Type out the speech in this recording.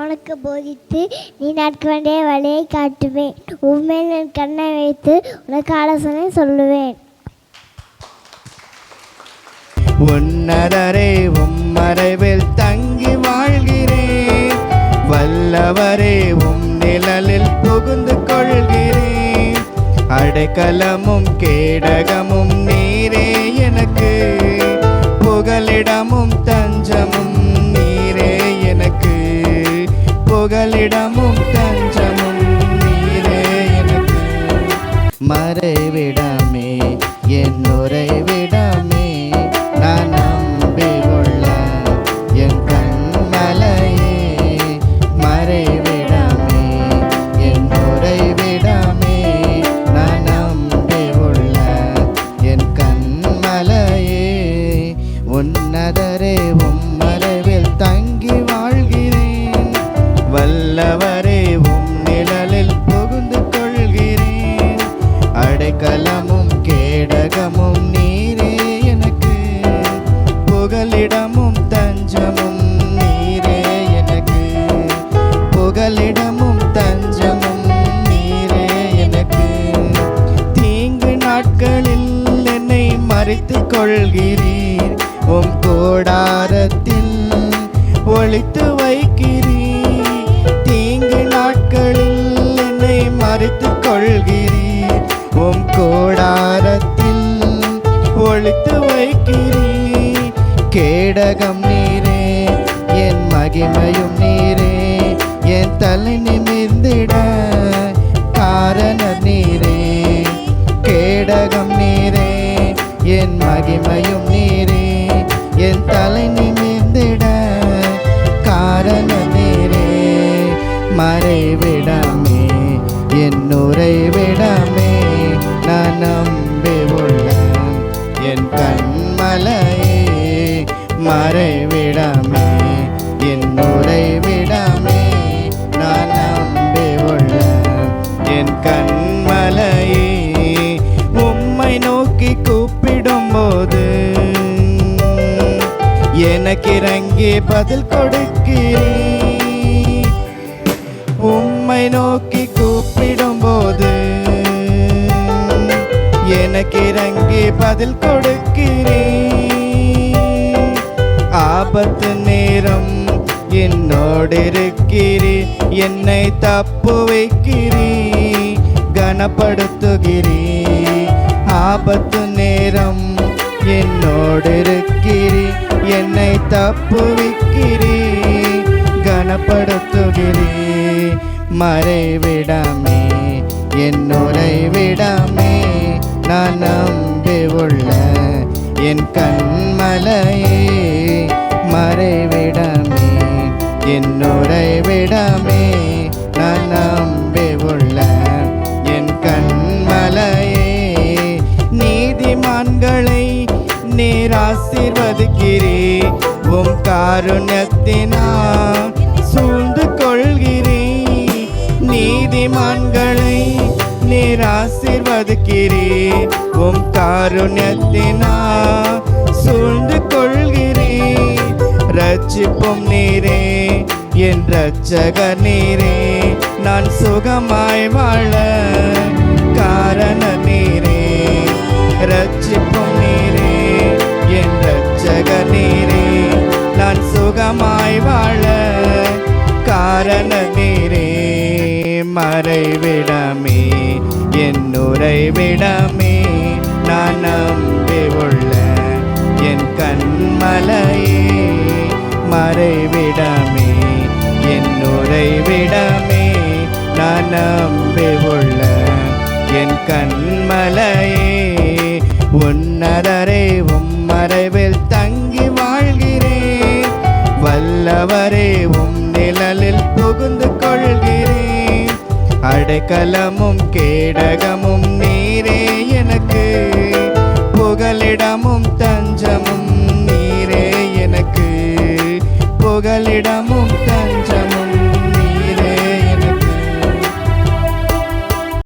உனக்கு போதித்து நீ நடக்க வேண்டிய வழியை காட்டுவேன். உண்மையில் என் கண்ணை வைத்து உனக்கு ஆலோசனை சொல்லுவேன். உன்னதரே உம்மறைவில் தங்கி வாழ்கிறேன். வல்லவரே உம் நிழலில் புகுந்து கொள்கிறேன். அடைக்கலமும் கேடகமும் நீரே எனக்கு. புகலிடமும் தஞ்சமும் நீரே எனக்கு. புகலிடமும் தஞ்சமும் நீரே எனக்கு. மறைவிடமே என் உறைவிடமே நான் நம்பி கொள்ள என் கண்மலையே. மறைவிடமே என் உறைவிடமே நான் நம்பி கொள்ள என் கண்மலையே. உன்னதரே உம்மறைவில் தங்கி வாழ்கிறேன். வல்லவரே உம் நிழலில் புகுந்து கொள்கிறேன். அடைக்கலமும் கேடகமும் நீரே எனக்கு. புகலிடமும் தஞ்சமும் நீரே எனக்கு. புகலிடமும் தஞ்சமும் நீரே எனக்கு. தீங்கு நாட்களில் என்னை மறைத்து கொள்கிறீர். உம் கூடாரத்தில் ஒளித்து வைக்கிறீர். தீங்கு நாட்களில் என்னை மறைத்து கொள்கிறீர். உம் கூடாரத்தில் ஒளித்து வைக்கிறீர். கேடகம் நீரே என் மகிமையும் நீரே. என் தலை நிமிர்ந்திட காரணர் நீரே. கேடகம் நீரே என் மகிமையும் நீரே. என் தலை நிமிர்ந்திட காரணர் நீரே. மறைவிடமே என் உறைவிடமே நான் நம்பி உள்ள என் கண்மலையே. மறைவிடமே என் உறைவிடமே நான் நம்பி உள்ள என் கண்மலையே. உம்மை நோக்கி கூப்பிடும் போது எனக்கு இறங்கி பதில் கொடுக்கிறீர். உம்மை நோக்கி கூப்பிடும் போது எனக்கு இறங்கி பதில் கொடுக்கிறீர். ஆபத்து நேரம் என்னோடு இருக்கிறீர். என்னை தப்பு வைக்கிறீர். கனப்படுத்துகிறீர். ஆபத்து நேரம் என்னோடு இருக்கிறீர். என்னை தப்பு வைக்கிறீர். கனப்படுத்துகிறீர். மறைவிடமே என் உறைவிடமே நான் நம்பி உள்ள என் கண்மலையே. மறைவிடமே என் உறைவிடமே நான் நம்பி உள்ள என் கண்மலையே. நீதிமான்களை நீர் ஆசீர்வதிக்கிறீர். உம் காருண்யத்தினால் சூழ்ந்து கொள்கிறீர். நீதிமான்களை நீர் ஆசீர்வதிக்கிறீர். உம் காருண்யத்தினால் சூழ்ந்து கொள்கிறீர். ரட்சிப்பும் நீரே என் இரட்சகர் நீரே. நான் சுகமாய் வாழ காரணர் நீரே. ரட்சிப்பும் நீரே என் இரட்சகர் நீரே. நான் சுகமாய் வாழ காரணர் நீரே. மறைவிடமே என் உறைவிடமே நான் நம்பி உள்ள என் கண்மலையே. மறைவிடமே என் உறைவிடமே நான் நம்பி உள்ள என் கண்மலையே. உன்னதரே உம்மறைவில் தங்கி வாழ்கிறேன். வல்லவரே உம் நிழலில் புகுந்து கொள்கிறேன். அடைக்கலமும் கேடகமும்